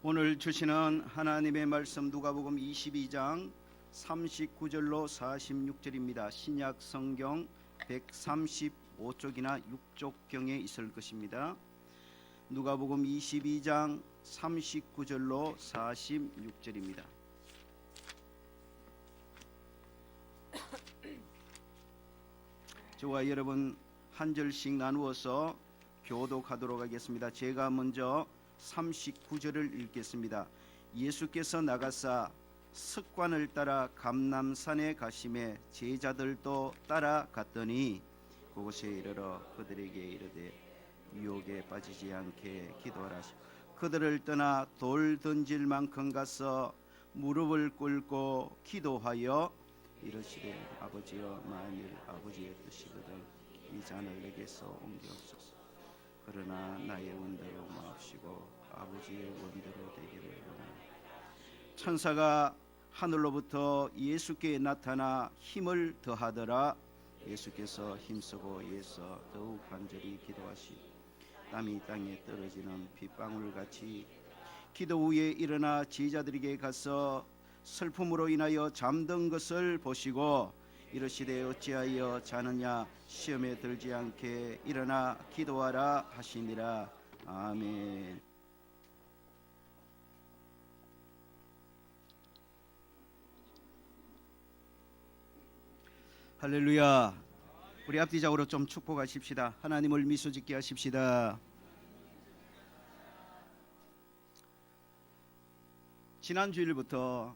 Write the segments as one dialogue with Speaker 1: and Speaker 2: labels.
Speaker 1: 오늘 주시는 하나님의 말씀 누가복음 22장 39절로 46절입니다. 신약 성경 135쪽이나 6쪽경에 있을 것입니다. 누가복음 22장 39절로 46절입니다. 저와 여러분 한 절씩 나누어서 교독하도록 하겠습니다. 제가 먼저 39절을 읽겠습니다. 예수께서 나가사 습관을 따라 감람산에 가심에 제자들도 따라갔더니 그곳에 이르러 그들에게 이르되 유혹에 빠지지 않게 기도하라. 그들을 떠나 돌 던질 만큼 가서 무릎을 꿇고 기도하여 이르시되 아버지여, 만일 아버지의 뜻이거든 이 잔을 내게서 옮기옵소서. 그러나 나의 원대로 마옵시고 아버지의 원대로 되기를 원하노라. 천사가 하늘로부터 예수께 나타나 힘을 더하더라. 예수께서 힘쓰고 예서 더욱 간절히 기도하시 땀이 땅에 떨어지는 빗방울같이 기도 후에 일어나 제자들에게 가서 슬픔으로 인하여 잠든 것을 보시고 이르시되 어찌하여 자느냐, 시험에 들지 않게 일어나 기도하라 하시니라. 아멘. 할렐루야. 우리 앞뒤적으로 좀 축복하십시다. 하나님을 미소 짓게 하십시다. 지난 주일부터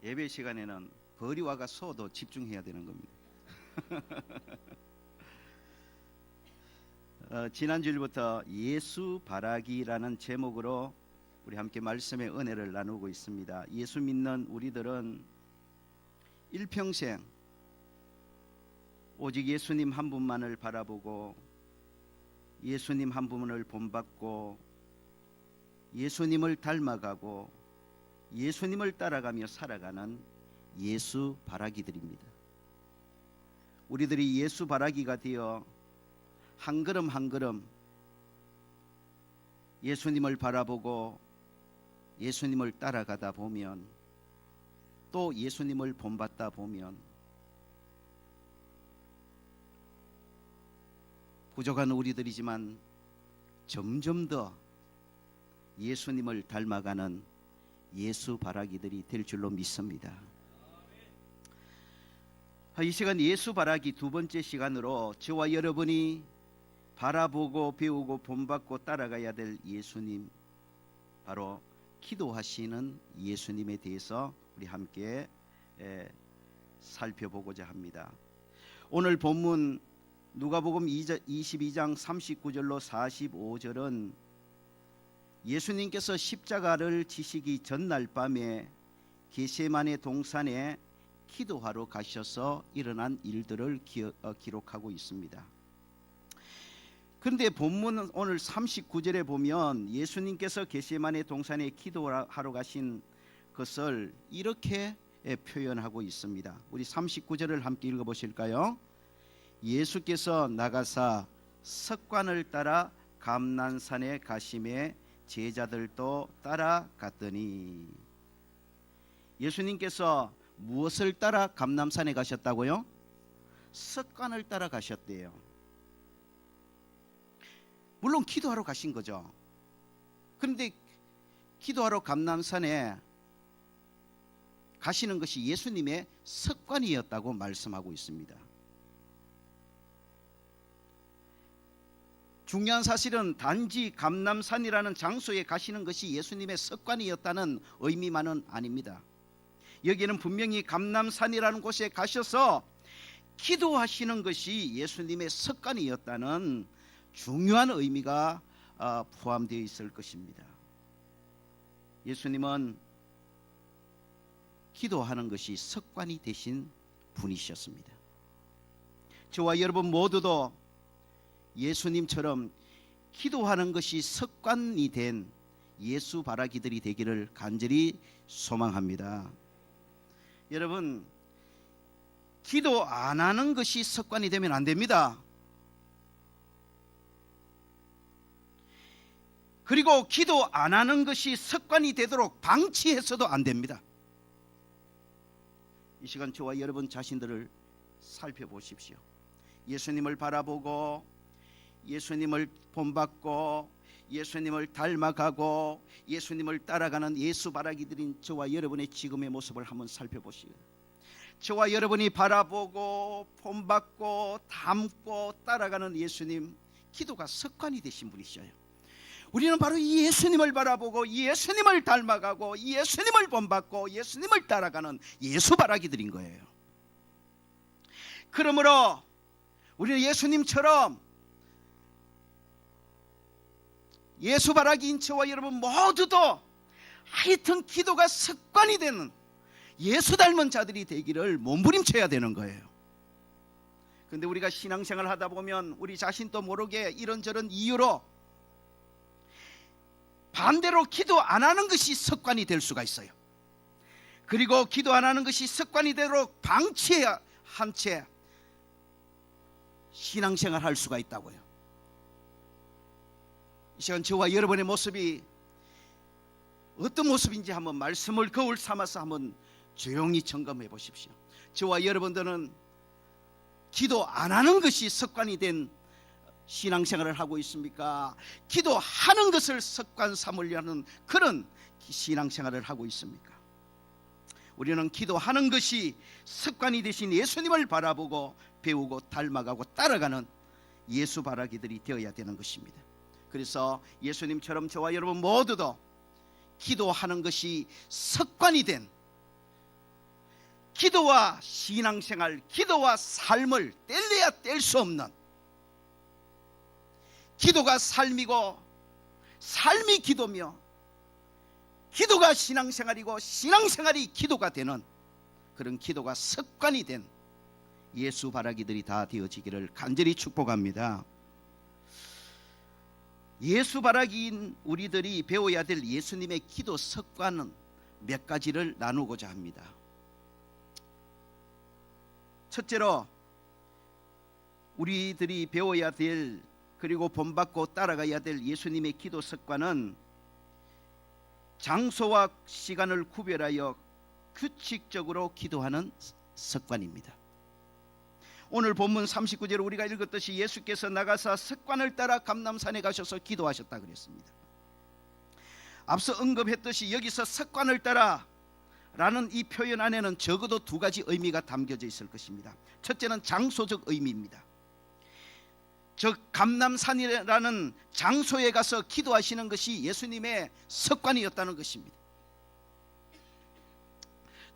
Speaker 1: 예배 시간에는 거리와가 서도 집중해야 되는 겁니다. 지난주일부터 예수 바라기라는 제목으로 우리 함께 말씀의 은혜를 나누고 있습니다. 예수 믿는 우리들은 일평생 오직 예수님 한 분만을 바라보고 예수님 한 분을 본받고 예수님을 닮아가고 예수님을 따라가며 살아가는 예수 바라기들입니다. 우리들이 예수 바라기가 되어 한 걸음 한 걸음 예수님을 바라보고 예수님을 따라가다 보면 또 예수님을 본받다 보면 부족한 우리들이지만 점점 더 예수님을 닮아가는 예수 바라기들이 될 줄로 믿습니다. 이 시간 예수 바라기 두 번째 시간으로 저와 여러분이 바라보고 배우고 본받고 따라가야 될 예수님, 바로 기도하시는 예수님에 대해서 우리 함께 살펴보고자 합니다. 오늘 본문 누가복음 22장 39절로 45절은 예수님께서 십자가를 지시기 전날 밤에 겟세마네 동산에 기도하러 가셔서 일어난 일들을 기록하고 있습니다. 그런데 본문 오늘 39절에 보면 예수님께서 겟세마네 동산에 기도하러 가신 것을 이렇게 표현하고 있습니다. 우리 39절을 함께 읽어보실까요? 예수께서 나가사 석관을 따라 감람산에 가심에 제자들도 따라갔더니. 예수님께서 무엇을 따라 감람산에 가셨다고요? 석관을 따라 가셨대요. 물론 기도하러 가신 거죠. 그런데 기도하러 감람산에 가시는 것이 예수님의 석관이었다고 말씀하고 있습니다. 중요한 사실은 단지 감람산이라는 장소에 가시는 것이 예수님의 석관이었다는 의미만은 아닙니다. 여기는 분명히 감람산이라는 곳에 가셔서 기도하시는 것이 예수님의 석관이었다는 중요한 의미가 포함되어 있을 것입니다. 예수님은 기도하는 것이 석관이 되신 분이셨습니다. 저와 여러분 모두도 예수님처럼 기도하는 것이 습관이 된 예수 바라기들이 되기를 간절히 소망합니다. 여러분, 기도 안 하는 것이 습관이 되면 안 됩니다. 그리고 기도 안 하는 것이 습관이 되도록 방치해서도 안 됩니다. 이 시간 저와 여러분 자신들을 살펴보십시오. 예수님을 바라보고 예수님을 본받고 예수님을 닮아가고 예수님을 따라가는 예수 바라기들인 저와 여러분의 지금의 모습을 한번 살펴보시오. 저와 여러분이 바라보고 본받고 닮고 따라가는 예수님, 기도가 습관이 되신 분이셔요. 우리는 바로 이 예수님을 바라보고 예수님을 닮아가고 예수님을 본받고 예수님을 따라가는 예수 바라기들인 거예요. 그러므로 우리는 예수님처럼 예수 바라기인 저와 여러분 모두도 하여튼 기도가 습관이 되는 예수 닮은 자들이 되기를 몸부림쳐야 되는 거예요. 그런데 우리가 신앙생활을 하다 보면 우리 자신도 모르게 이런저런 이유로 반대로 기도 안 하는 것이 습관이 될 수가 있어요. 그리고 기도 안 하는 것이 습관이 되도록 방치한 채 신앙생활을 할 수가 있다고요. 이 시간 저와 여러분의 모습이 어떤 모습인지 한번 말씀을 거울 삼아서 한번 조용히 점검해 보십시오. 저와 여러분들은 기도 안 하는 것이 습관이 된 신앙생활을 하고 있습니까? 기도하는 것을 습관 삼으려는 그런 신앙생활을 하고 있습니까? 우리는 기도하는 것이 습관이 되신 예수님을 바라보고 배우고 닮아가고 따라가는 예수 바라기들이 되어야 되는 것입니다. 그래서 예수님처럼 저와 여러분 모두도 기도하는 것이 습관이 된 기도와 신앙생활, 기도와 삶을 뗄래야 뗄 수 없는, 기도가 삶이고 삶이 기도며 기도가 신앙생활이고 신앙생활이 기도가 되는 그런 기도가 습관이 된 예수 바라기들이 다 되어지기를 간절히 축복합니다. 예수 바라기인 우리들이 배워야 될 예수님의 기도 습관은 몇 가지를 나누고자 합니다. 첫째로 우리들이 배워야 될 그리고 본받고 따라가야 될 예수님의 기도 습관은 장소와 시간을 구별하여 규칙적으로 기도하는 습관입니다. 오늘 본문 39절을 우리가 읽었듯이 예수께서 나가사 습관을 따라 감람산에 가셔서 기도하셨다 그랬습니다. 앞서 언급했듯이 여기서 습관을 따라 라는 이 표현 안에는 적어도 두 가지 의미가 담겨져 있을 것입니다. 첫째는 장소적 의미입니다. 즉 감람산이라는 장소에 가서 기도하시는 것이 예수님의 습관이었다는 것입니다.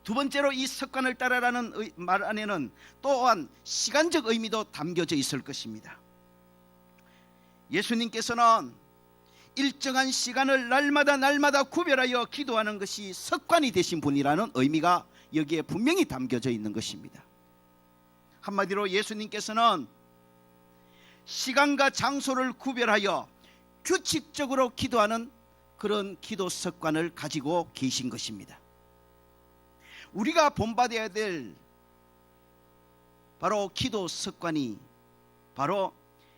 Speaker 1: 두 번째로 이 습관을 따라라는 말 안에는 또한 시간적 의미도 담겨져 있을 것입니다. 예수님께서는 일정한 시간을 날마다 구별하여 기도하는 것이 습관이 되신 분이라는 의미가 여기에 분명히 담겨져 있는 것입니다. 한마디로 예수님께서는 시간과 장소를 구별하여 규칙적으로 기도하는 그런 기도 습관을 가지고 계신 것입니다. 우리가 본받아야 될 바로 기도 습관이 바로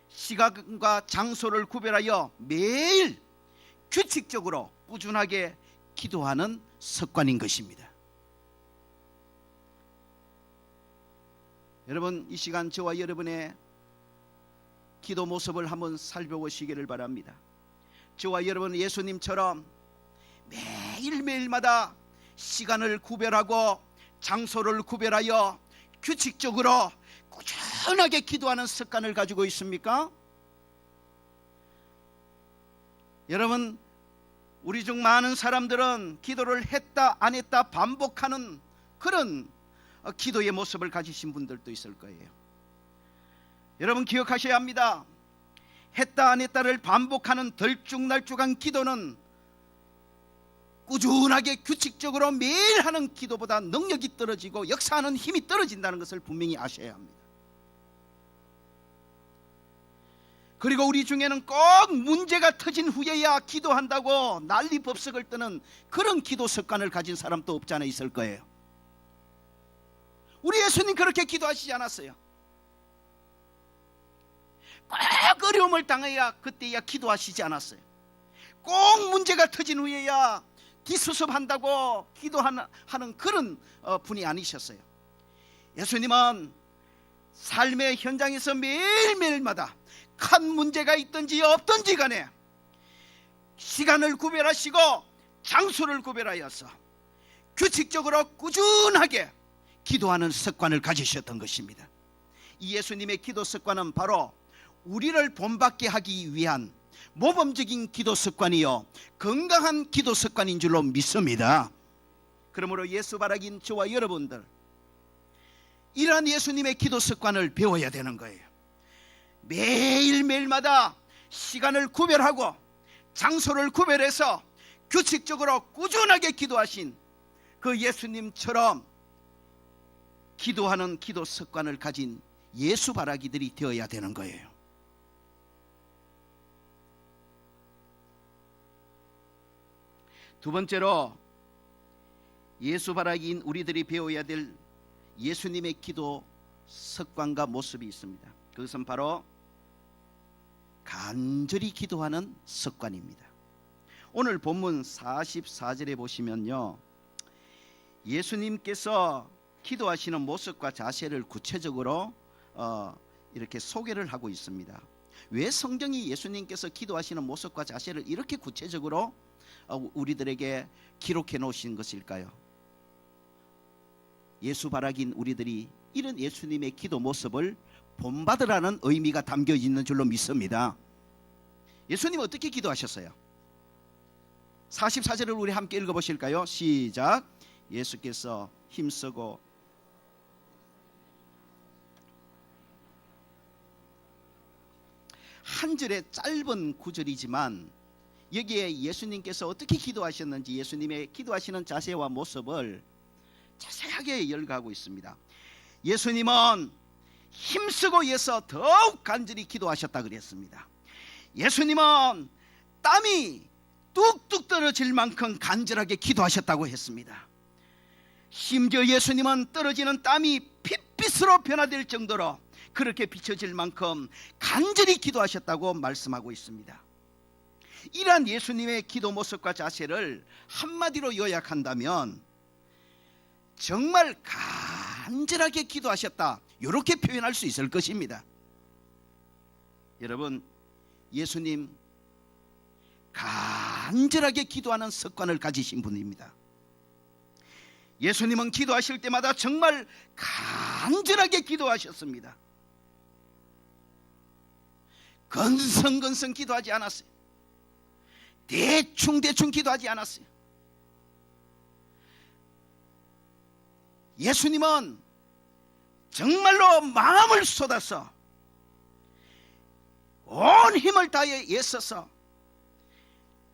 Speaker 1: 시간과 장소를 구별하여 매일 규칙적으로 꾸준하게 기도하는 습관인 것입니다. 여러분, 이 시간 저와 여러분의 기도 모습을 한번 살펴보시기를 바랍니다. 저와 여러분 예수님처럼 매일매일마다 시간을 구별하고 장소를 구별하여 규칙적으로 꾸준하게 기도하는 습관을 가지고 있습니까? 여러분, 우리 중 많은 사람들은 기도를 했다 안 했다 반복하는 그런 기도의 모습을 가지신 분들도 있을 거예요. 여러분 기억하셔야 합니다. 했다 안 했다를 반복하는 들쭉날쭉한 기도는 꾸준하게 규칙적으로 매일 하는 기도보다 능력이 떨어지고 역사하는 힘이 떨어진다는 것을 분명히 아셔야 합니다. 그리고 우리 중에는 꼭 문제가 터진 후에야 기도한다고 난리법석을 뜨는 그런 기도 습관을 가진 사람도 없지 않아 있을 거예요. 우리 예수님 그렇게 기도하시지 않았어요. 꼭 어려움을 당해야 그때야 기도하시지 않았어요. 꼭 문제가 터진 후에야 뒷수습한다고 기도하는 그런 분이 아니셨어요. 예수님은 삶의 현장에서 매일매일마다 큰 문제가 있든지 없든지 간에 시간을 구별하시고 장소를 구별하여서 규칙적으로 꾸준하게 기도하는 습관을 가지셨던 것입니다. 이 예수님의 기도 습관은 바로 우리를 본받게 하기 위한 모범적인 기도 습관이요 건강한 기도 습관인 줄로 믿습니다. 그러므로 예수 바라긴 저와 여러분들, 이러한 예수님의 기도 습관을 배워야 되는 거예요. 매일매일마다 시간을 구별하고 장소를 구별해서 규칙적으로 꾸준하게 기도하신 그 예수님처럼 기도하는 기도 습관을 가진 예수 바라기들이 되어야 되는 거예요. 두 번째로 예수 바라기인 우리들이 배워야 될 예수님의 기도 습관과 모습이 있습니다. 그것은 바로 간절히 기도하는 습관입니다. 오늘 본문 44절에 보시면요, 예수님께서 기도하시는 모습과 자세를 구체적으로 이렇게 소개를 하고 있습니다. 왜 성경이 예수님께서 기도하시는 모습과 자세를 이렇게 구체적으로 우리들에게 기록해 놓으신 것일까요? 예수 바라긴 우리들이 이런 예수님의 기도 모습을 본받으라는 의미가 담겨 있는 줄로 믿습니다. 예수님 어떻게 기도하셨어요? 44절을 우리 함께 읽어보실까요? 시작. 예수께서 힘쓰고 한 절의 짧은 구절이지만 여기에 예수님께서 어떻게 기도하셨는지 예수님의 기도하시는 자세와 모습을 자세하게 열거하고 있습니다. 예수님은 힘쓰고 위해서 더욱 간절히 기도하셨다 그랬습니다. 예수님은 땀이 뚝뚝 떨어질 만큼 간절하게 기도하셨다고 했습니다. 심지어 예수님은 떨어지는 땀이 핏빛으로 변화될 정도로 그렇게 비춰질 만큼 간절히 기도하셨다고 말씀하고 있습니다. 이러한 예수님의 기도 모습과 자세를 한마디로 요약한다면 정말 간절하게 기도하셨다, 이렇게 표현할 수 있을 것입니다. 여러분, 예수님 간절하게 기도하는 습관을 가지신 분입니다. 예수님은 기도하실 때마다 정말 간절하게 기도하셨습니다. 건성건성 기도하지 않았어요. 대충대충 기도하지 않았어요. 예수님은 정말로 마음을 쏟아서 온 힘을 다해 애써서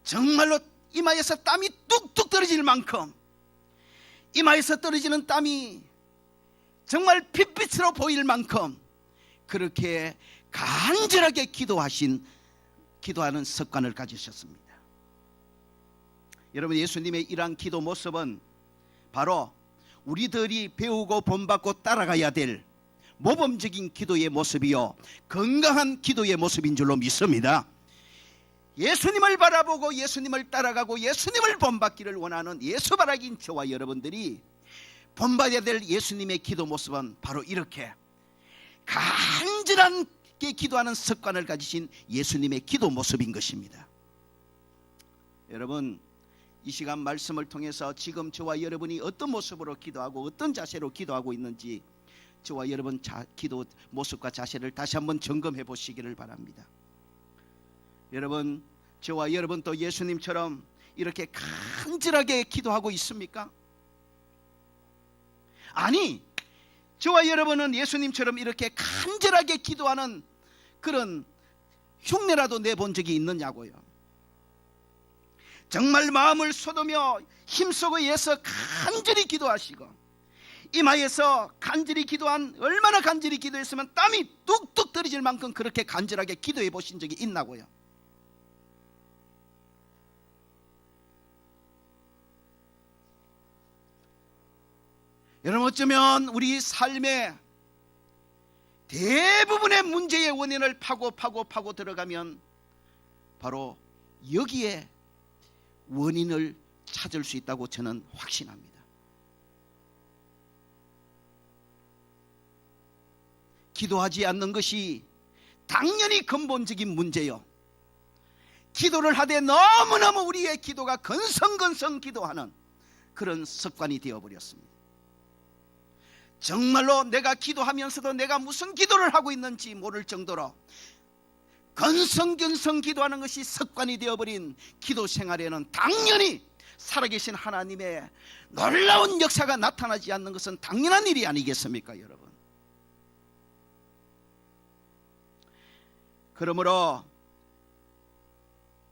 Speaker 1: 정말로 이마에서 땀이 뚝뚝 떨어질 만큼, 이마에서 떨어지는 땀이 정말 핏빛으로 보일 만큼 그렇게 간절하게 기도하는 습관을 가지셨습니다. 여러분, 예수님의 이러한 기도 모습은 바로 우리들이 배우고 본받고 따라가야 될 모범적인 기도의 모습이요 건강한 기도의 모습인 줄로 믿습니다. 예수님을 바라보고 예수님을 따라가고 예수님을 본받기를 원하는 예수 바라긴 저와 여러분들이 본받아야 될 예수님의 기도 모습은 바로 이렇게 간절하게 기도하는 습관을 가지신 예수님의 기도 모습인 것입니다. 여러분, 이 시간 말씀을 통해서 지금 저와 여러분이 어떤 모습으로 기도하고 어떤 자세로 기도하고 있는지 저와 여러분 기도 모습과 자세를 다시 한번 점검해 보시기를 바랍니다. 여러분, 저와 여러분도 예수님처럼 이렇게 간절하게 기도하고 있습니까? 아니, 저와 여러분은 예수님처럼 이렇게 간절하게 기도하는 그런 흉내라도 내본 적이 있느냐고요. 정말 마음을 쏟으며 힘쓰고 애써 간절히 기도하시고 이마에서 간절히 얼마나 간절히 기도했으면 땀이 뚝뚝 떨어질 만큼 그렇게 간절하게 기도해 보신 적이 있나고요? 여러분, 어쩌면 우리 삶의 대부분의 문제의 원인을 파고 들어가면 바로 여기에 원인을 찾을 수 있다고 저는 확신합니다. 기도하지 않는 것이 당연히 근본적인 문제요, 기도를 하되 너무너무 우리의 기도가 건성건성 기도하는 그런 습관이 되어버렸습니다. 정말로 내가 기도하면서도 내가 무슨 기도를 하고 있는지 모를 정도로 건성건성 기도하는 것이 습관이 되어버린 기도 생활에는 당연히 살아계신 하나님의 놀라운 역사가 나타나지 않는 것은 당연한 일이 아니겠습니까, 여러분? 그러므로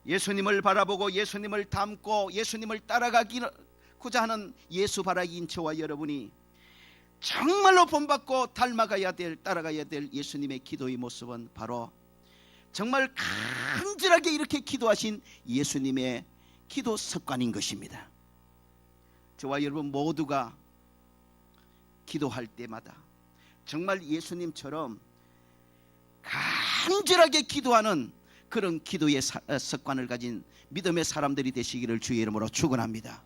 Speaker 1: 예수님을 바라보고 예수님을 닮고 예수님을 따라가고자 하는 예수 바라기인 저와 여러분이 정말로 본받고 따라가야 될 예수님의 기도의 모습은 바로 정말 간절하게 이렇게 기도하신 예수님의 기도 습관인 것입니다. 저와 여러분 모두가 기도할 때마다 정말 예수님처럼 간절하게 기도하는 그런 기도의 습관을 가진 믿음의 사람들이 되시기를 주의 이름으로 축원합니다.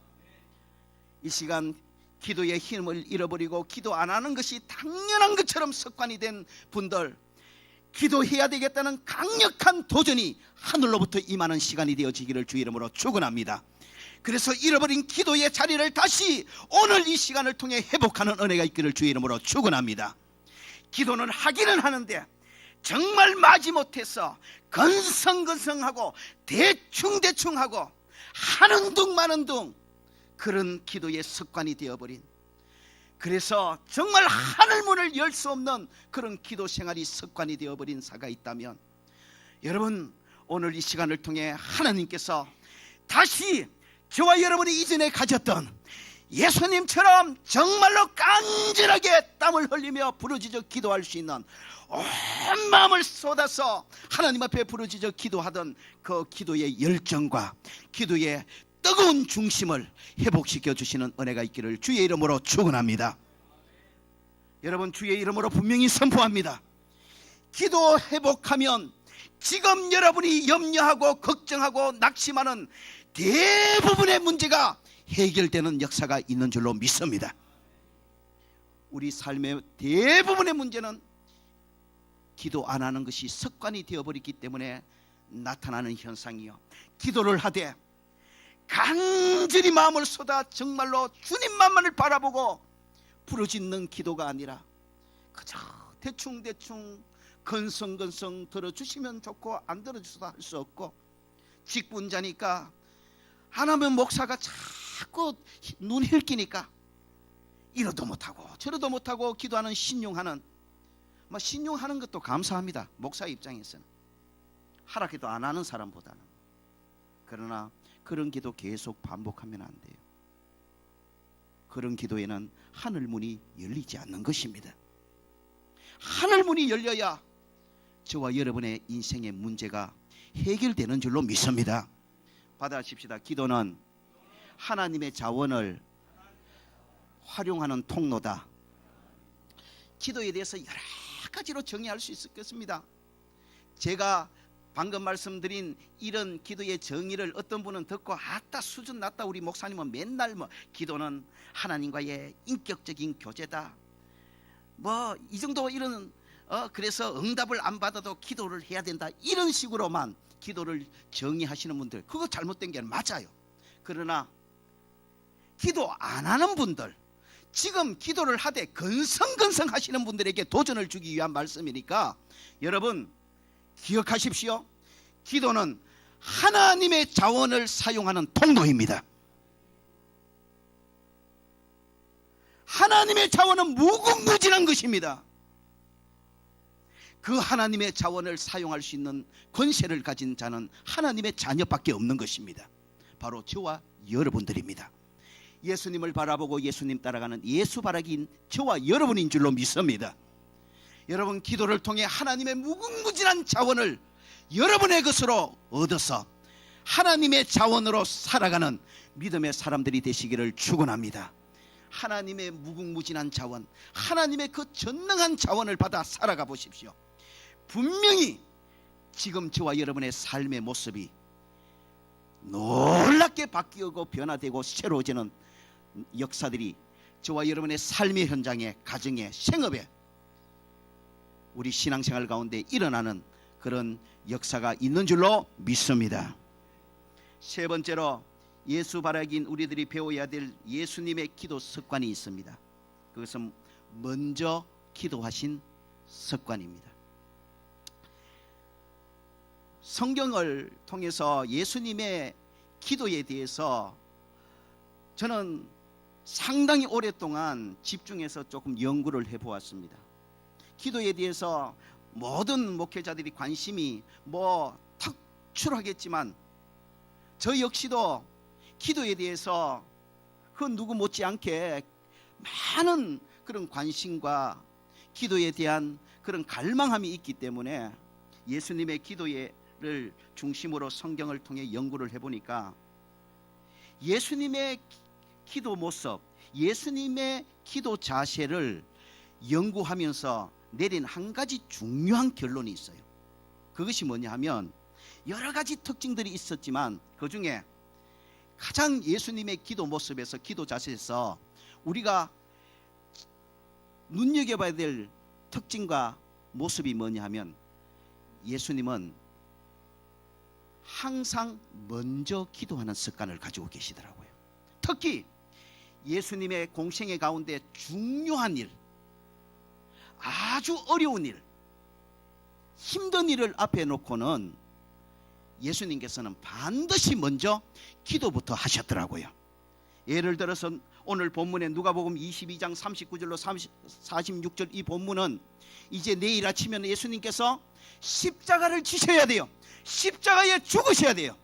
Speaker 1: 이 시간 기도의 힘을 잃어버리고 기도 안 하는 것이 당연한 것처럼 습관이 된 분들, 기도해야 되겠다는 강력한 도전이 하늘로부터 임하는 시간이 되어지기를 주의 이름으로 축원합니다. 그래서 잃어버린 기도의 자리를 다시 오늘 이 시간을 통해 회복하는 은혜가 있기를 주의 이름으로 축원합니다. 기도는 하기는 하는데 정말 마지못해서 건성건성하고 대충하고 하는 둥 마는 둥 그런 기도의 습관이 되어버린, 그래서 정말 하늘문을 열 수 없는 그런 기도 생활이 습관이 되어버린 사가 있다면, 여러분 오늘 이 시간을 통해 하나님께서 다시 저와 여러분이 이전에 가졌던 예수님처럼 정말로 간절하게 땀을 흘리며 부르짖어 기도할 수 있는, 온 마음을 쏟아서 하나님 앞에 부르짖어 기도하던 그 기도의 열정과 기도의 뜨거운 중심을 회복시켜 주시는 은혜가 있기를 주의 이름으로 축원합니다. 여러분, 주의 이름으로 분명히 선포합니다. 기도 회복하면 지금 여러분이 염려하고 걱정하고 낙심하는 대부분의 문제가 해결되는 역사가 있는 줄로 믿습니다. 우리 삶의 대부분의 문제는 기도 안 하는 것이 습관이 되어버렸기 때문에 나타나는 현상이요, 기도를 하되 간절히 마음을 쏟아 정말로 주님만을 바라보고 부르짖는 기도가 아니라 그저 대충 건성건성 들어주시면 좋고 안 들어주셔도 할 수 없고, 직분자니까 안 하면 목사가 자꾸 눈 흘기니까 이러도 못하고 저러도 못하고 기도하는 신용하는, 신용하는 것도 감사합니다. 목사 입장에서는 하락해도 안 하는 사람보다는. 그러나 그런 기도 계속 반복하면 안 돼요. 그런 기도에는 하늘문이 열리지 않는 것입니다. 하늘문이 열려야 저와 여러분의 인생의 문제가 해결되는 줄로 믿습니다. 받아십시다. 기도는 하나님의 자원을 활용하는 통로다. 기도에 대해서 여러 가지로 정의할 수 있겠습니다. 제가 방금 말씀드린 이런 기도의 정의를 어떤 분은 듣고 아따 수준 낮다, 우리 목사님은 맨날 기도는 하나님과의 인격적인 교제다, 이 정도 이런 그래서 응답을 안 받아도 기도를 해야 된다, 이런 식으로만 기도를 정의하시는 분들, 그거 잘못된 게 맞아요. 그러나 기도 안 하는 분들, 지금 기도를 하되 건성건성 하시는 분들에게 도전을 주기 위한 말씀이니까 여러분 기억하십시오. 기도는 하나님의 자원을 사용하는 통로입니다. 하나님의 자원은 무궁무진한 것입니다. 그 하나님의 자원을 사용할 수 있는 권세를 가진 자는 하나님의 자녀밖에 없는 것입니다. 바로 저와 여러분들입니다. 예수님을 바라보고 예수님 따라가는 예수 바라기인 저와 여러분인 줄로 믿습니다. 여러분, 기도를 통해 하나님의 무궁무진한 자원을 여러분의 것으로 얻어서 하나님의 자원으로 살아가는 믿음의 사람들이 되시기를 축원합니다. 하나님의 무궁무진한 자원, 하나님의 그 전능한 자원을 받아 살아가 보십시오. 분명히 지금 저와 여러분의 삶의 모습이 놀랍게 바뀌고 변화되고 새로워지는 역사들이 저와 여러분의 삶의 현장에, 가정에, 생업에, 우리 신앙생활 가운데 일어나는 그런 역사가 있는 줄로 믿습니다. 세 번째로 예수 바라기인 우리들이 배워야 될 예수님의 기도 습관이 있습니다. 그것은 먼저 기도하신 습관입니다. 성경을 통해서 예수님의 기도에 대해서 저는 상당히 오랫동안 집중해서 조금 연구를 해보았습니다. 기도에 대해서 모든 목회자들이 관심이 특출하겠지만 저 역시도 기도에 대해서 그 누구 못지않게 많은 그런 관심과 기도에 대한 그런 갈망함이 있기 때문에 예수님의 기도를 중심으로 성경을 통해 연구를 해보니까 예수님의 기도 모습, 예수님의 기도 자세를 연구하면서 내린 한 가지 중요한 결론이 있어요. 그것이 뭐냐 하면 여러 가지 특징들이 있었지만 그 중에 가장 예수님의 기도 모습에서, 기도 자세에서 우리가 눈여겨봐야 될 특징과 모습이 뭐냐 하면 예수님은 항상 먼저 기도하는 습관을 가지고 계시더라고요. 특히 예수님의 공생애 가운데 중요한 일, 아주 어려운 일, 힘든 일을 앞에 놓고는 예수님께서는 반드시 먼저 기도부터 하셨더라고요. 예를 들어서 오늘 본문에 누가복음 22장 39절로 46절 이 본문은 이제 내일 아침에는 예수님께서 십자가를 지셔야 돼요. 십자가에 죽으셔야 돼요.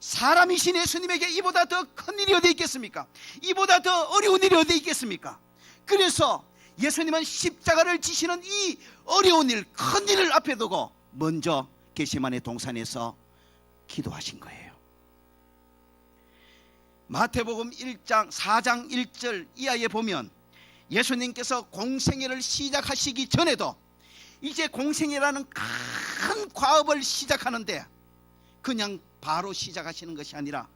Speaker 1: 사람이신 예수님에게 이보다 더 큰 일이 어디 있겠습니까? 이보다 더 어려운 일이 어디 있겠습니까? 그래서 예수님은 십자가를 지시는 이 어려운 일, 큰 일을 앞에 두고 먼저 겟세마네 동산에서 기도하신 거예요. 마태복음 4장 1절 이하에 보면 예수님께서 공생애를 시작하시기 전에도 이제 공생애라는 큰 과업을 시작하는데 그냥 바로 시작하시는 것이 아니라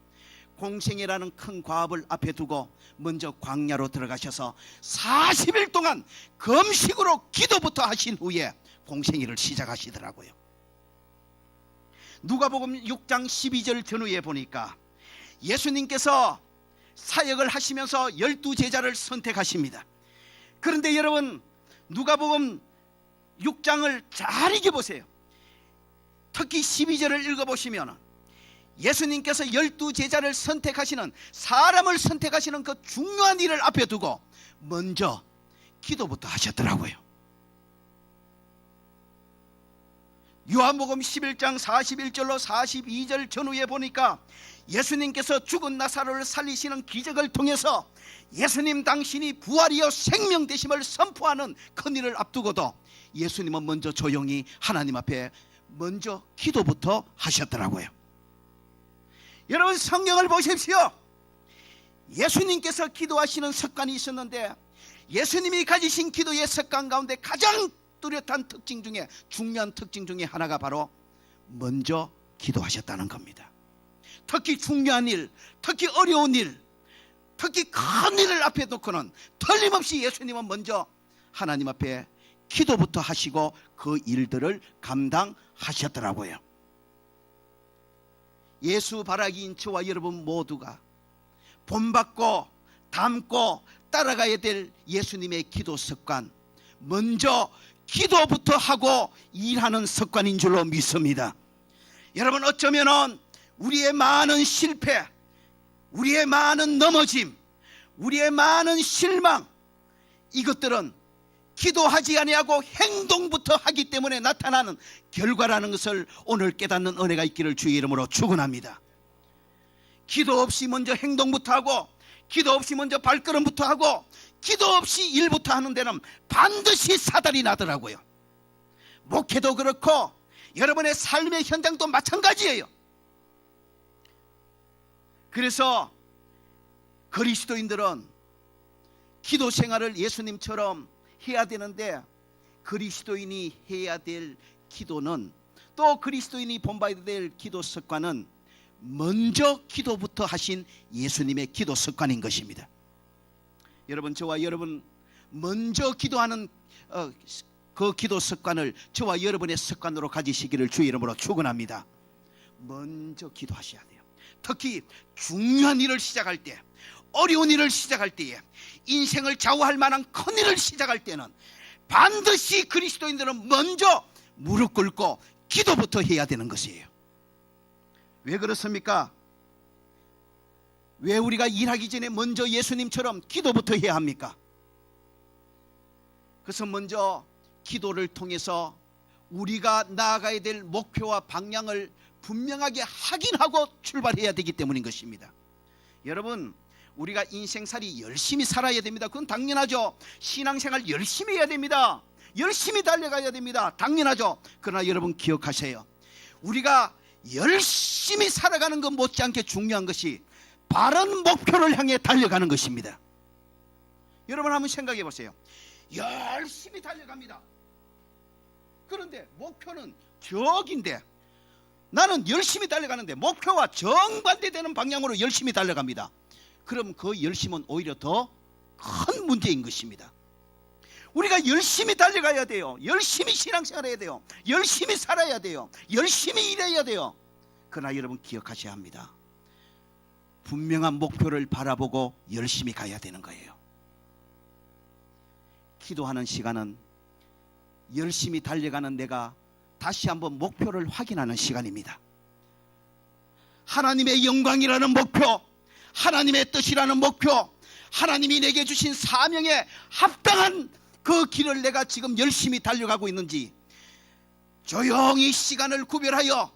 Speaker 1: 공생애라는 큰 과업을 앞에 두고 먼저 광야로 들어가셔서 40일 동안 금식으로 기도부터 하신 후에 공생애를 시작하시더라고요. 누가복음 6장 12절 전후에 보니까 예수님께서 사역을 하시면서 12제자를 선택하십니다. 그런데 여러분, 누가복음 6장을 잘 읽어보세요. 특히 12절을 읽어보시면 예수님께서 12제자를 선택하시는, 사람을 선택하시는 그 중요한 일을 앞에 두고 먼저 기도부터 하셨더라고요. 요한복음 11장 41절로 42절 전후에 보니까 예수님께서 죽은 나사로를 살리시는 기적을 통해서 예수님 당신이 부활이요 생명 되심을 선포하는 큰 일을 앞두고도 예수님은 먼저 조용히 하나님 앞에 먼저 기도부터 하셨더라고요. 여러분, 성경을 보십시오. 예수님께서 기도하시는 습관이 있었는데 예수님이 가지신 기도의 습관 가운데 가장 뚜렷한 특징 중에, 중요한 특징 중에 하나가 바로 먼저 기도하셨다는 겁니다. 특히 중요한 일, 특히 어려운 일, 특히 큰 일을 앞에 놓고는 틀림없이 예수님은 먼저 하나님 앞에 기도부터 하시고 그 일들을 감당하셨더라고요. 예수 바라기인 저와 여러분 모두가 본받고 닮고 따라가야 될 예수님의 기도 습관, 먼저 기도부터 하고 일하는 습관인 줄로 믿습니다. 여러분, 어쩌면은 우리의 많은 실패, 우리의 많은 넘어짐, 우리의 많은 실망, 이것들은 기도하지 아니하고 행동부터 하기 때문에 나타나는 결과라는 것을 오늘 깨닫는 은혜가 있기를 주의 이름으로 축원합니다. 기도 없이 먼저 행동부터 하고, 기도 없이 먼저 발걸음부터 하고, 기도 없이 일부터 하는 데는 반드시 사달이 나더라고요. 목회도 그렇고 여러분의 삶의 현장도 마찬가지예요. 그래서 그리스도인들은 기도 생활을 예수님처럼 해야 되는데, 그리스도인이 해야 될 기도는, 또 그리스도인이 본받아야 될 기도 습관은 먼저 기도부터 하신 예수님의 기도 습관인 것입니다. 여러분, 저와 여러분 먼저 기도하는 그 기도 습관을 저와 여러분의 습관으로 가지시기를 주의 이름으로 축원합니다. 먼저 기도하셔야 돼요. 특히 중요한 일을 시작할 때, 어려운 일을 시작할 때에, 인생을 좌우할 만한 큰 일을 시작할 때는 반드시 그리스도인들은 먼저 무릎 꿇고 기도부터 해야 되는 것이에요. 왜 그렇습니까? 왜 우리가 일하기 전에 먼저 예수님처럼 기도부터 해야 합니까? 그래서 먼저 기도를 통해서 우리가 나아가야 될 목표와 방향을 분명하게 확인하고 출발해야 되기 때문인 것입니다. 여러분, 우리가 인생살이 열심히 살아야 됩니다. 그건 당연하죠. 신앙생활 열심히 해야 됩니다. 열심히 달려가야 됩니다. 당연하죠. 그러나 여러분 기억하세요. 우리가 열심히 살아가는 것 못지않게 중요한 것이 바른 목표를 향해 달려가는 것입니다. 여러분 한번 생각해 보세요. 열심히 달려갑니다. 그런데 목표는 저긴데, 나는 열심히 달려가는데 목표와 정반대되는 방향으로 열심히 달려갑니다. 그럼 그 열심은 오히려 더 큰 문제인 것입니다. 우리가 열심히 달려가야 돼요. 열심히 신앙생활해야 돼요. 열심히 살아야 돼요. 열심히 일해야 돼요. 그러나 여러분 기억하셔야 합니다. 분명한 목표를 바라보고 열심히 가야 되는 거예요. 기도하는 시간은 열심히 달려가는 내가 다시 한번 목표를 확인하는 시간입니다. 하나님의 영광이라는 목표, 하나님의 뜻이라는 목표, 하나님이 내게 주신 사명에 합당한 그 길을 내가 지금 열심히 달려가고 있는지, 조용히 시간을 구별하여,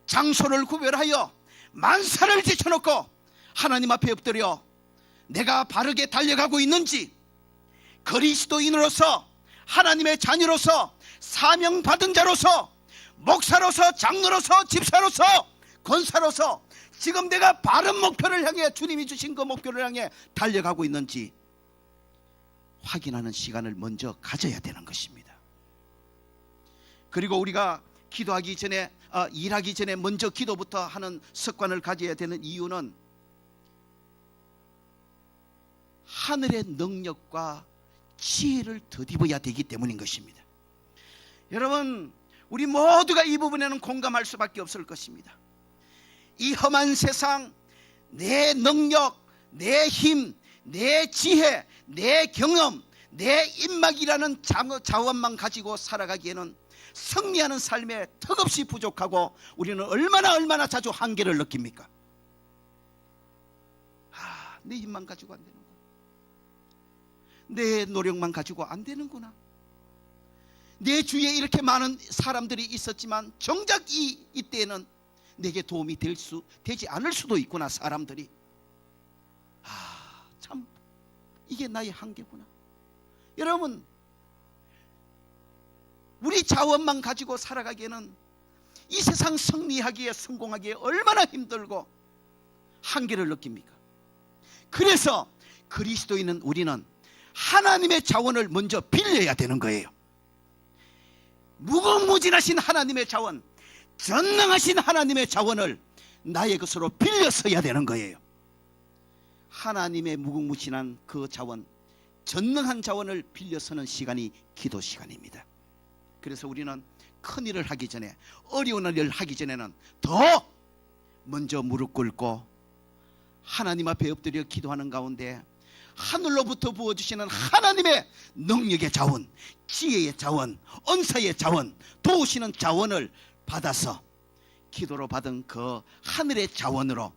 Speaker 1: 장소를 구별하여 만사를 제쳐놓고 하나님 앞에 엎드려 내가 바르게 달려가고 있는지, 그리스도인으로서, 하나님의 자녀로서, 사명받은 자로서, 목사로서, 장로로서, 집사로서, 권사로서 지금 내가 바른 목표를 향해, 주님이 주신 그 목표를 향해 달려가고 있는지 확인하는 시간을 먼저 가져야 되는 것입니다. 그리고 우리가 기도하기 전에, 일하기 전에 먼저 기도부터 하는 습관을 가져야 되는 이유는 하늘의 능력과 지혜를 덧입어야 되기 때문인 것입니다. 여러분, 우리 모두가 이 부분에는 공감할 수밖에 없을 것입니다. 이 험한 세상, 내 능력, 내 힘, 내 지혜, 내 경험, 내 입막이라는 자원만 가지고 살아가기에는 승리하는 삶에 턱없이 부족하고, 우리는 얼마나 자주 한계를 느낍니까? 내 힘만 가지고 안 되는구나, 내 노력만 가지고 안 되는구나, 내 주위에 이렇게 많은 사람들이 있었지만 정작 이때에는 내게 도움이 되지 않을 수도 있구나, 사람들이. 참 이게 나의 한계구나. 여러분, 우리 자원만 가지고 살아가기에는 이 세상 승리하기에, 성공하기에 얼마나 힘들고 한계를 느낍니까? 그래서 그리스도인은, 우리는 하나님의 자원을 먼저 빌려야 되는 거예요. 무궁무진하신 하나님의 자원, 전능하신 하나님의 자원을 나의 것으로 빌려 써야 되는 거예요. 하나님의 무궁무진한 그 자원, 전능한 자원을 빌려 서는 시간이 기도 시간입니다. 그래서 우리는 큰 일을 하기 전에, 어려운 일을 하기 전에는 더 먼저 무릎 꿇고 하나님 앞에 엎드려 기도하는 가운데 하늘로부터 부어주시는 하나님의 능력의 자원, 지혜의 자원, 은사의 자원, 도우시는 자원을 받아서 기도로 받은 그 하늘의 자원으로,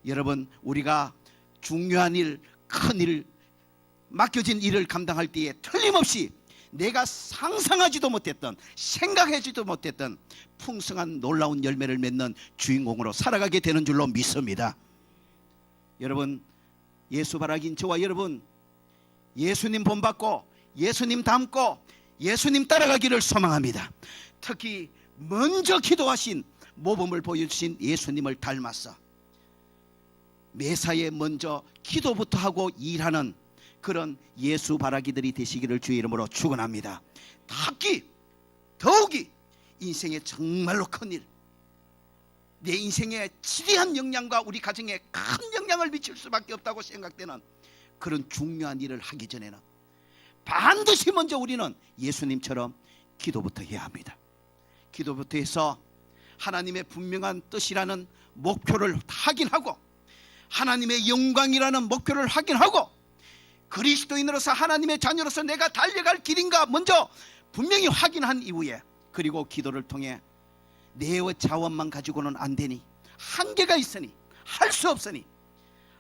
Speaker 1: 여러분, 우리가 중요한 일, 큰 일, 맡겨진 일을 감당할 때에 틀림없이 내가 상상하지도 못했던, 생각하지도 못했던 풍성한 놀라운 열매를 맺는 주인공으로 살아가게 되는 줄로 믿습니다. 여러분, 예수 바라긴 저와 여러분, 예수님 본받고 예수님 닮고 예수님 따라가기를 소망합니다. 특히 먼저 기도하신 모범을 보여주신 예수님을 닮아서 매사에 먼저 기도부터 하고 일하는 그런 예수 바라기들이 되시기를 주의 이름으로 축원합니다. 더욱이 인생에 정말로 큰일, 내 인생에 지대한 영향과 우리 가정에 큰 영향을 미칠 수밖에 없다고 생각되는 그런 중요한 일을 하기 전에는 반드시 먼저 우리는 예수님처럼 기도부터 해야 합니다. 기도부터 해서 하나님의 분명한 뜻이라는 목표를 확인하고, 하나님의 영광이라는 목표를 확인하고, 그리스도인으로서 하나님의 자녀로서 내가 달려갈 길인가 먼저 분명히 확인한 이후에, 그리고 기도를 통해 내 자원만 가지고는 안 되니, 한계가 있으니, 할 수 없으니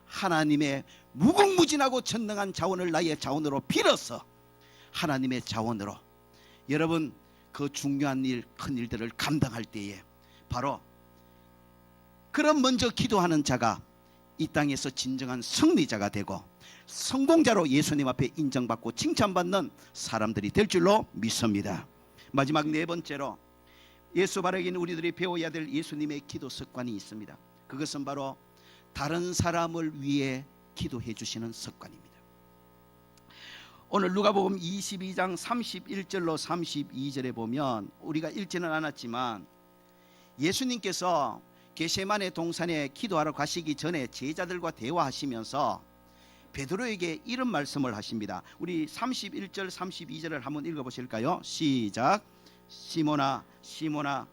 Speaker 1: 하나님의 무궁무진하고 전능한 자원을 나의 자원으로 빌어서 하나님의 자원으로 여러분 그 중요한 일, 큰 일들을 감당할 때에 바로 그런 먼저 기도하는 자가 이 땅에서 진정한 승리자가 되고 성공자로 예수님 앞에 인정받고 칭찬받는 사람들이 될 줄로 믿습니다. 마지막 네 번째로 예수 바라기는 우리들이 배워야 될 예수님의 기도 습관이 있습니다. 그것은 바로 다른 사람을 위해 기도해 주시는 습관입니다. 오늘 누가복음 22장 31절로 32절에 보면, 우리가 읽지는 않았지만 예수님께서 겟세마네 동산에 기도하러 가시기 전에 제자들과 대화하시면서 베드로에게 이런 말씀을 하십니다. 우리 31절 32절을 한번 읽어보실까요? 시작. 시몬아 시몬아,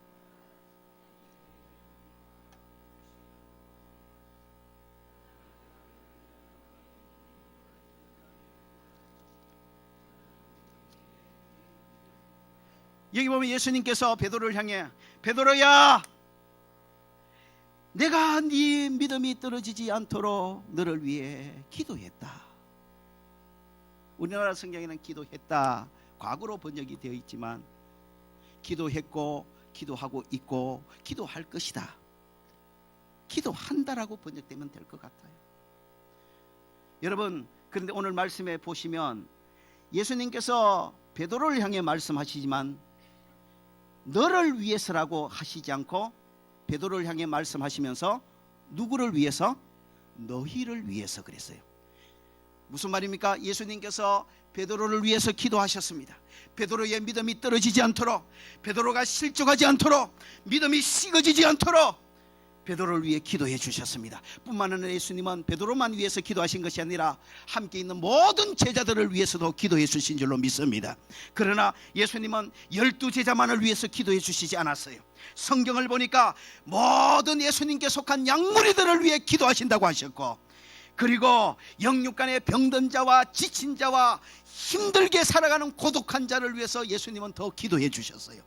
Speaker 1: 여기 보면 예수님께서 베드로를 향해, 베드로야, 내가 네 믿음이 떨어지지 않도록 너를 위해 기도했다. 우리나라 성경에는 기도했다 과거로 번역이 되어 있지만 기도했고 기도하고 있고 기도할 것이다, 기도한다라고 번역되면 될 것 같아요. 여러분, 그런데 오늘 말씀에 보시면 예수님께서 베드로를 향해 말씀하시지만 너를 위해서라고 하시지 않고 베드로를 향해 말씀하시면서 누구를 위해서? 너희를 위해서 그랬어요. 무슨 말입니까? 예수님께서 베드로를 위해서 기도하셨습니다. 베드로의 믿음이 떨어지지 않도록, 베드로가 실족하지 않도록, 믿음이 식어지지 않도록 베드로를 위해 기도해 주셨습니다. 뿐만 아니라 예수님은 베드로만 위해서 기도하신 것이 아니라 함께 있는 모든 제자들을 위해서도 기도해 주신 줄로 믿습니다. 그러나 예수님은 12제자만을 위해서 기도해 주시지 않았어요. 성경을 보니까 모든 예수님께 속한 양무리들을 위해 기도하신다고 하셨고, 그리고 영육간의 병든 자와 지친 자와 힘들게 살아가는 고독한 자를 위해서 예수님은 더 기도해 주셨어요.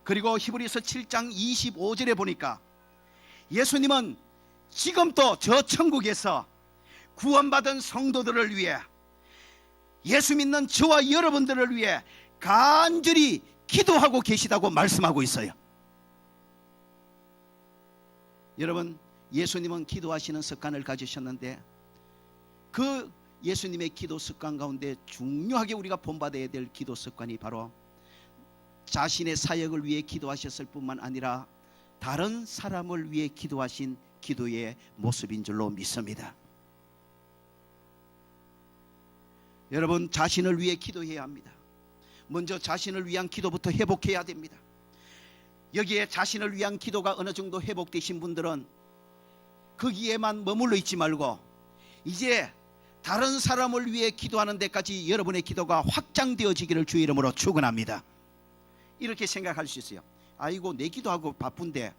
Speaker 1: 그리고 히브리서 7장 25절에 보니까 예수님은 지금도 저 천국에서 구원받은 성도들을 위해, 예수 믿는 저와 여러분들을 위해 간절히 기도하고 계시다고 말씀하고 있어요. 여러분, 예수님은 기도하시는 습관을 가지셨는데 그 예수님의 기도 습관 가운데 중요하게 우리가 본받아야 될 기도 습관이 바로 자신의 사역을 위해 기도하셨을 뿐만 아니라 다른 사람을 위해 기도하신 기도의 모습인 줄로 믿습니다. 여러분, 자신을 위해 기도해야 합니다. 먼저 자신을 위한 기도부터 회복해야 됩니다. 여기에 자신을 위한 기도가 어느 정도 회복되신 분들은 거기에만 머물러 있지 말고 이제 다른 사람을 위해 기도하는 데까지 여러분의 기도가 확장되어지기를 주의 이름으로 축원합니다. 이렇게 생각할 수 있어요. 아이고, 내 기도하고 바쁜데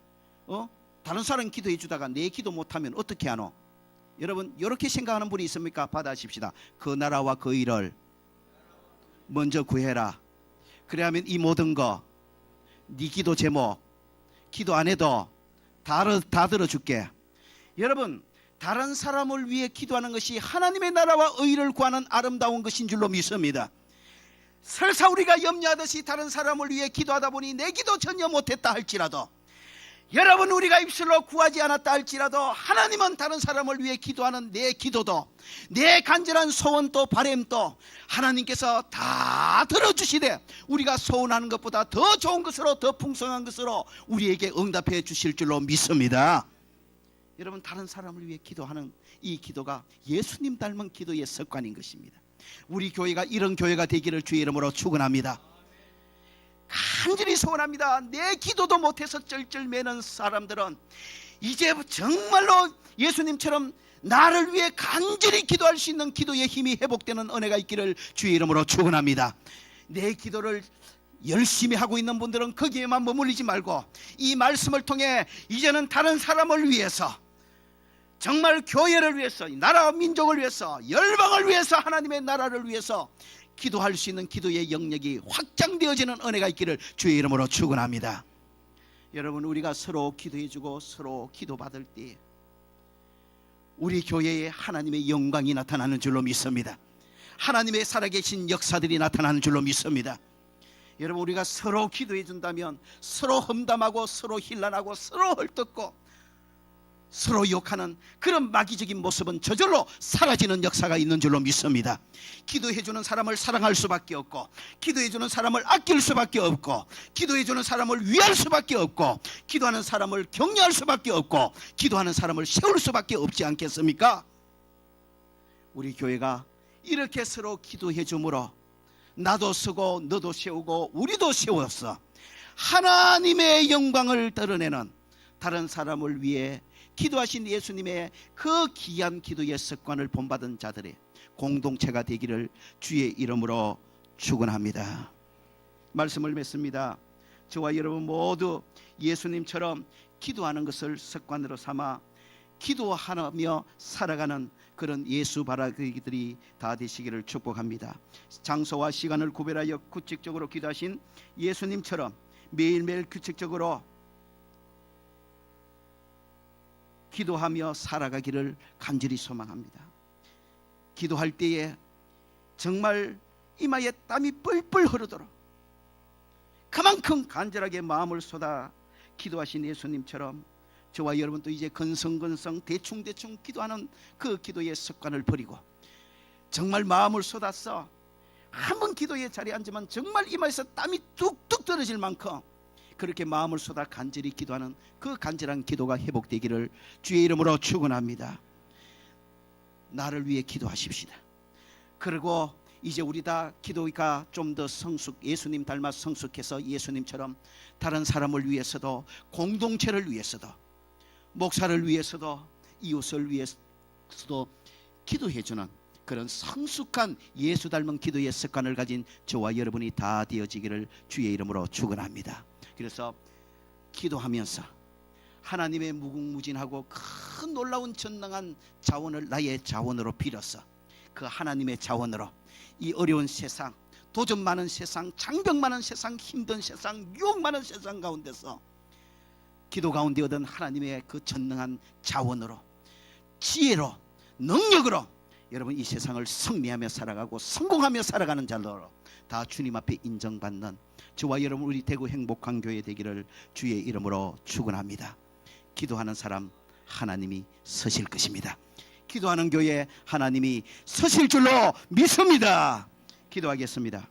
Speaker 1: 다른 사람 기도해 주다가 내 기도 못하면 어떻게 하노? 여러분, 이렇게 생각하는 분이 있습니까? 받아십시다. 그 나라와 그 일을 먼저 구해라. 그래야면 이 모든 거, 네 기도 제목, 기도 안 해도 다 들어줄게. 여러분, 다른 사람을 위해 기도하는 것이 하나님의 나라와 의를 구하는 아름다운 것인 줄로 믿습니다. 설사 우리가 염려하듯이 다른 사람을 위해 기도하다 보니 내 기도 전혀 못했다 할지라도 여러분, 우리가 입술로 구하지 않았다 할지라도 하나님은 다른 사람을 위해 기도하는 내 기도도, 내 간절한 소원도 바램도 하나님께서 다 들어주시되 우리가 소원하는 것보다 더 좋은 것으로, 더 풍성한 것으로 우리에게 응답해 주실 줄로 믿습니다. 여러분, 다른 사람을 위해 기도하는 이 기도가 예수님 닮은 기도의 습관인 것입니다. 우리 교회가 이런 교회가 되기를 주의 이름으로 축원합니다. 간절히 소원합니다. 내 기도도 못해서 쩔쩔매는 사람들은 이제 정말로 예수님처럼 나를 위해 간절히 기도할 수 있는 기도의 힘이 회복되는 은혜가 있기를 주의 이름으로 축원합니다. 내 기도를 열심히 하고 있는 분들은 거기에만 머물리지 말고 이 말씀을 통해 이제는 다른 사람을 위해서, 정말 교회를 위해서, 나라와 민족을 위해서, 열방을 위해서, 하나님의 나라를 위해서 기도할 수 있는 기도의 영역이 확장되어지는 은혜가 있기를 주의 이름으로 축원합니다. 여러분, 우리가 서로 기도해주고 서로 기도받을 때 우리 교회에 하나님의 영광이 나타나는 줄로 믿습니다. 하나님의 살아계신 역사들이 나타나는 줄로 믿습니다. 여러분, 우리가 서로 기도해준다면 서로 험담하고 서로 힐난하고 서로 헐뜯고 서로 욕하는 그런 마귀적인 모습은 저절로 사라지는 역사가 있는 줄로 믿습니다. 기도해주는 사람을 사랑할 수밖에 없고, 기도해주는 사람을 아낄 수밖에 없고, 기도해주는 사람을 위할 수밖에 없고, 기도하는 사람을 격려할 수밖에 없고, 기도하는 사람을 세울 수밖에 없지 않겠습니까? 우리 교회가 이렇게 서로 기도해줌으로 나도 서고 너도 세우고 우리도 세워서 하나님의 영광을 드러내는, 다른 사람을 위해 기도하신 예수님의 그 귀한 기도의 습관을 본받은 자들의 공동체가 되기를 주의 이름으로 축원합니다. 말씀을 맺습니다. 저와 여러분 모두 예수님처럼 기도하는 것을 습관으로 삼아 기도하며 살아가는 그런 예수 바라기들이 다 되시기를 축복합니다. 장소와 시간을 구별하여 규칙적으로 기도하신 예수님처럼 매일매일 규칙적으로 기도하며 살아가기를 간절히 소망합니다. 기도할 때에 정말 이마에 땀이 뻘뻘 흐르도록 그만큼 간절하게 마음을 쏟아 기도하신 예수님처럼 저와 여러분도 이제 건성건성 대충대충 기도하는 그 기도의 습관을 버리고 정말 마음을 쏟아서 한번 기도의 자리에 앉으면 정말 이마에서 땀이 뚝뚝 떨어질 만큼 그렇게 마음을 쏟아 간절히 기도하는 그 간절한 기도가 회복되기를 주의 이름으로 축원합니다. 나를 위해 기도하십시다. 그리고 이제 우리 다 기도가 좀 더 예수님 닮아 성숙해서 예수님처럼 다른 사람을 위해서도, 공동체를 위해서도, 목사를 위해서도, 이웃을 위해서도 기도해주는 그런 성숙한 예수 닮은 기도의 습관을 가진 저와 여러분이 다 되어지기를 주의 이름으로 축원합니다. 그래서 기도하면서 하나님의 무궁무진하고 큰 놀라운 전능한 자원을 나의 자원으로 빌어서 그 하나님의 자원으로 이 어려운 세상, 도전 많은 세상, 장벽 많은 세상, 힘든 세상, 유혹 많은 세상 가운데서 기도 가운데 얻은 하나님의 그 전능한 자원으로, 지혜로, 능력으로 여러분 이 세상을 승리하며 살아가고 성공하며 살아가는 자로 다 주님 앞에 인정받는 저와 여러분 우리 대구 행복한 교회 되기를 주의 이름으로 축원합니다. 기도하는 사람 하나님이 서실 것입니다. 기도하는 교회 하나님이 서실 줄로 믿습니다. 기도하겠습니다.